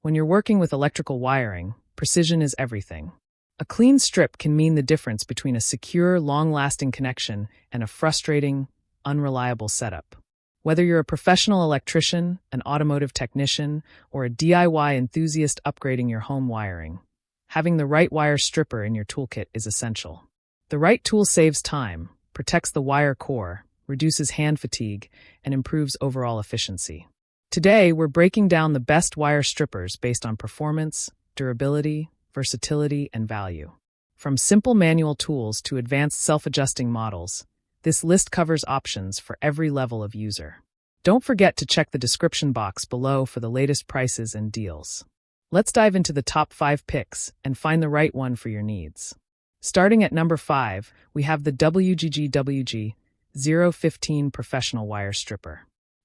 When you're working with electrical wiring, precision is everything. A clean strip can mean the difference between a secure, long-lasting connection and a frustrating, unreliable setup. Whether you're a professional electrician, an automotive technician, or a DIY enthusiast upgrading your home wiring, having the right wire stripper in your toolkit is essential. The right tool saves time, protects the wire core, reduces hand fatigue, and improves overall efficiency. Today, we're breaking down the best wire strippers based on performance, durability, versatility, and value. From simple manual tools to advanced self-adjusting models, this list covers options for every level of user. Don't forget to check the description box below for the latest prices and deals. Let's dive into the top 5 picks and find the right one for your needs. Starting at number 5, we have the WGG-015 Professional Wire Stripper.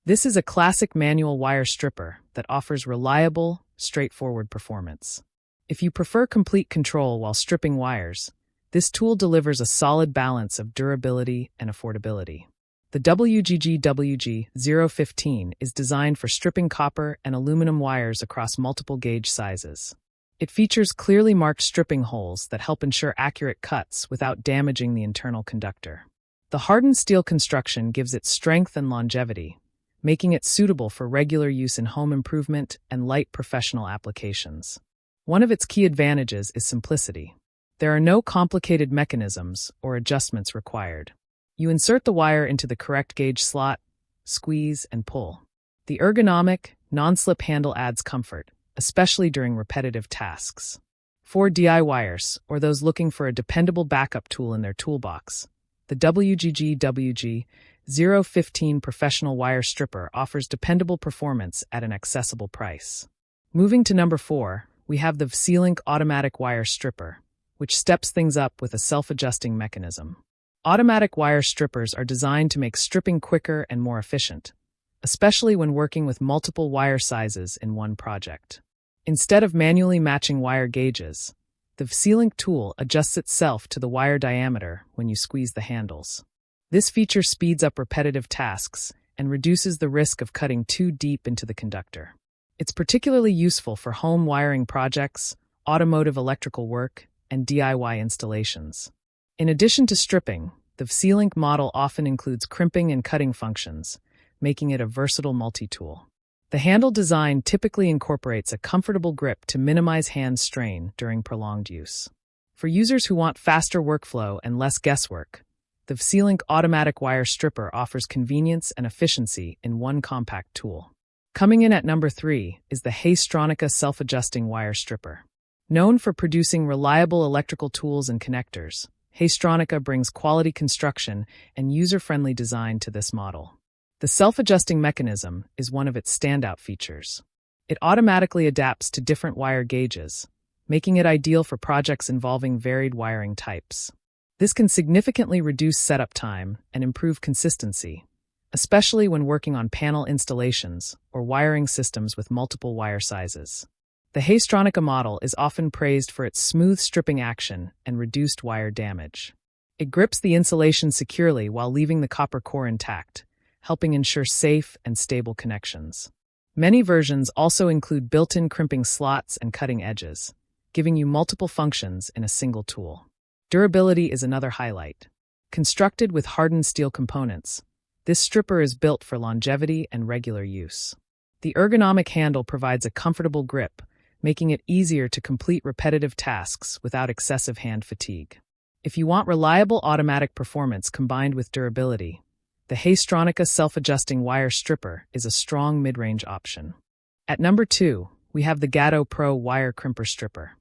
This is a classic manual wire stripper that offers reliable, straightforward performance. If you prefer complete control while stripping wires, this tool delivers a solid balance of durability and affordability. The WGG-015 is designed for stripping copper and aluminum wires across multiple gauge sizes. It features clearly marked stripping holes that help ensure accurate cuts without damaging the internal conductor. The hardened steel construction gives it strength and longevity, making it suitable for regular use in home improvement and light professional applications. One of its key advantages is simplicity. There are no complicated mechanisms or adjustments required. You insert the wire into the correct gauge slot, squeeze, and pull. The ergonomic, non-slip handle adds comfort, especially during repetitive tasks. For DIYers, or those looking for a dependable backup tool in their toolbox, the WGG-015 Professional Wire Stripper offers dependable performance at an accessible price. Moving to number 4, we have the VSealink Automatic Wire Stripper, which steps things up with a self-adjusting mechanism. Automatic wire strippers are designed to make stripping quicker and more efficient, especially when working with multiple wire sizes in one project. Instead of manually matching wire gauges, the VSealink tool adjusts itself to the wire diameter when you squeeze the handles. This feature speeds up repetitive tasks and reduces the risk of cutting too deep into the conductor. It's particularly useful for home wiring projects, automotive electrical work, and DIY installations. In addition to stripping, the VSealink model often includes crimping and cutting functions, making it a versatile multi-tool. The handle design typically incorporates a comfortable grip to minimize hand strain during prolonged use. For users who want faster workflow and less guesswork, the VSealink Automatic Wire Stripper offers convenience and efficiency in one compact tool. Coming in at number 3 is the Haystronica Self-Adjusting Wire Stripper. Known for producing reliable electrical tools and connectors, Haystronica brings quality construction and user-friendly design to this model. The self-adjusting mechanism is one of its standout features. It automatically adapts to different wire gauges, making it ideal for projects involving varied wiring types. This can significantly reduce setup time and improve consistency, especially when working on panel installations or wiring systems with multiple wire sizes. The Haystronica model is often praised for its smooth stripping action and reduced wire damage. It grips the insulation securely while leaving the copper core intact, helping ensure safe and stable connections. Many versions also include built-in crimping slots and cutting edges, giving you multiple functions in a single tool. Durability is another highlight. Constructed with hardened steel components, this stripper is built for longevity and regular use. The ergonomic handle provides a comfortable grip, making it easier to complete repetitive tasks without excessive hand fatigue. If you want reliable automatic performance combined with durability, the Haystronica Self-Adjusting Wire Stripper is a strong mid-range option. At number 2, we have the Gatto Pro Wire Crimper Stripper.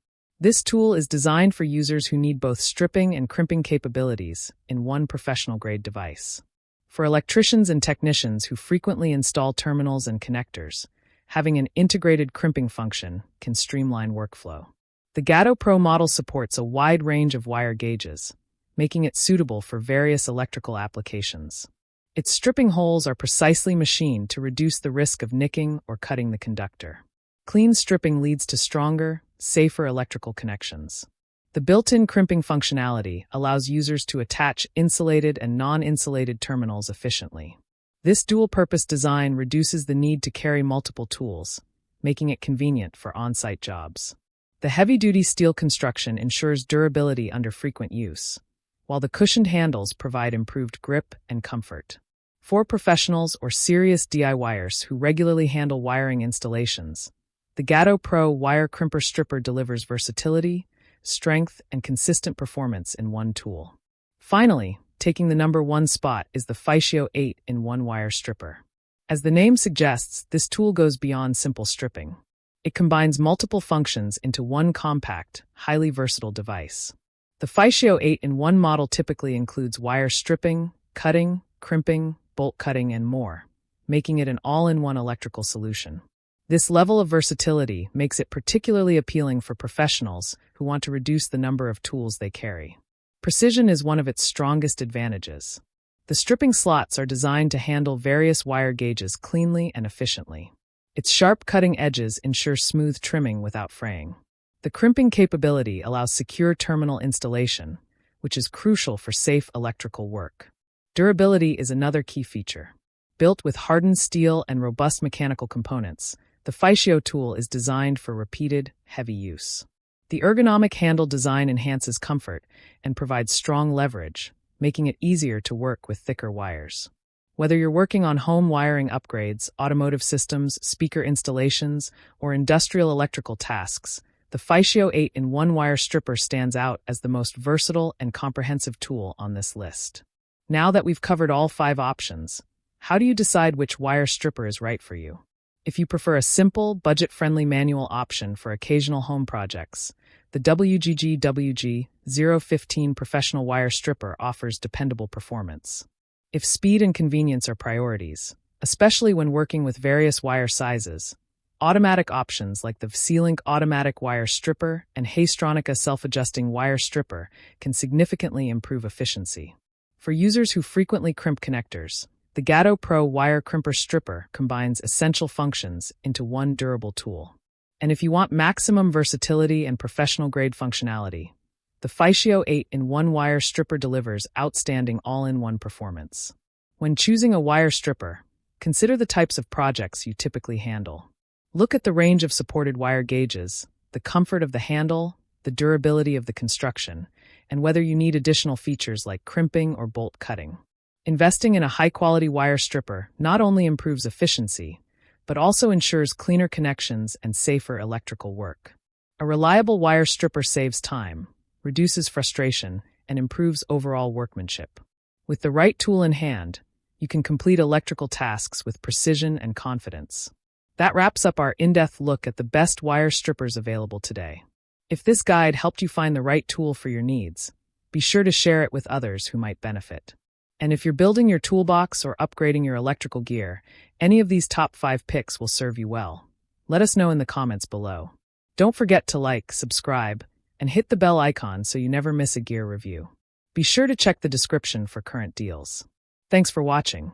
This tool is designed for users who need both stripping and crimping capabilities in one professional-grade device. For electricians and technicians who frequently install terminals and connectors, having an integrated crimping function can streamline workflow. The Gatto Pro model supports a wide range of wire gauges, making it suitable for various electrical applications. Its stripping holes are precisely machined to reduce the risk of nicking or cutting the conductor. Clean stripping leads to stronger, safer electrical connections. The built-in crimping functionality allows users to attach insulated and non-insulated terminals efficiently. This dual-purpose design reduces the need to carry multiple tools, making it convenient for on-site jobs. The heavy-duty steel construction ensures durability under frequent use, while the cushioned handles provide improved grip and comfort. For professionals or serious DIYers who regularly handle wiring installations, the Gatto Pro Wire Crimper Stripper delivers versatility, strength, and consistent performance in one tool. Finally, taking the number 1 spot is the Ficio 8-in-1 Wire Stripper. As the name suggests, this tool goes beyond simple stripping. It combines multiple functions into one compact, highly versatile device. The Ficio 8-in-1 model typically includes wire stripping, cutting, crimping, bolt cutting, and more, making it an all-in-one electrical solution. This level of versatility makes it particularly appealing for professionals who want to reduce the number of tools they carry. Precision is one of its strongest advantages. The stripping slots are designed to handle various wire gauges cleanly and efficiently. Its sharp cutting edges ensure smooth trimming without fraying. The crimping capability allows secure terminal installation, which is crucial for safe electrical work. Durability is another key feature. Built with hardened steel and robust mechanical components, the Ficio tool is designed for repeated, heavy use. The ergonomic handle design enhances comfort and provides strong leverage, making it easier to work with thicker wires. Whether you're working on home wiring upgrades, automotive systems, speaker installations, or industrial electrical tasks, the Ficio 8-in-1 Wire Stripper stands out as the most versatile and comprehensive tool on this list. Now that we've covered all 5 options, how do you decide which wire stripper is right for you? If you prefer a simple, budget-friendly manual option for occasional home projects, the WGG-015 Professional Wire Stripper offers dependable performance. If speed and convenience are priorities, especially when working with various wire sizes, automatic options like the C-Link Automatic Wire Stripper and Haystronica Self-Adjusting Wire Stripper can significantly improve efficiency. For users who frequently crimp connectors, the Gatto Pro Wire Crimper Stripper combines essential functions into one durable tool. And if you want maximum versatility and professional-grade functionality, the Ficio 8-in-1 Wire Stripper delivers outstanding all-in-one performance. When choosing a wire stripper, consider the types of projects you typically handle. Look at the range of supported wire gauges, the comfort of the handle, the durability of the construction, and whether you need additional features like crimping or bolt cutting. Investing in a high-quality wire stripper not only improves efficiency, but also ensures cleaner connections and safer electrical work. A reliable wire stripper saves time, reduces frustration, and improves overall workmanship. With the right tool in hand, you can complete electrical tasks with precision and confidence. That wraps up our in-depth look at the best wire strippers available today. If this guide helped you find the right tool for your needs, be sure to share it with others who might benefit. And if you're building your toolbox or upgrading your electrical gear, any of these top 5 picks will serve you well. Let us know in the comments below. Don't forget to like, subscribe, and hit the bell icon so you never miss a gear review. Be sure to check the description for current deals. Thanks for watching.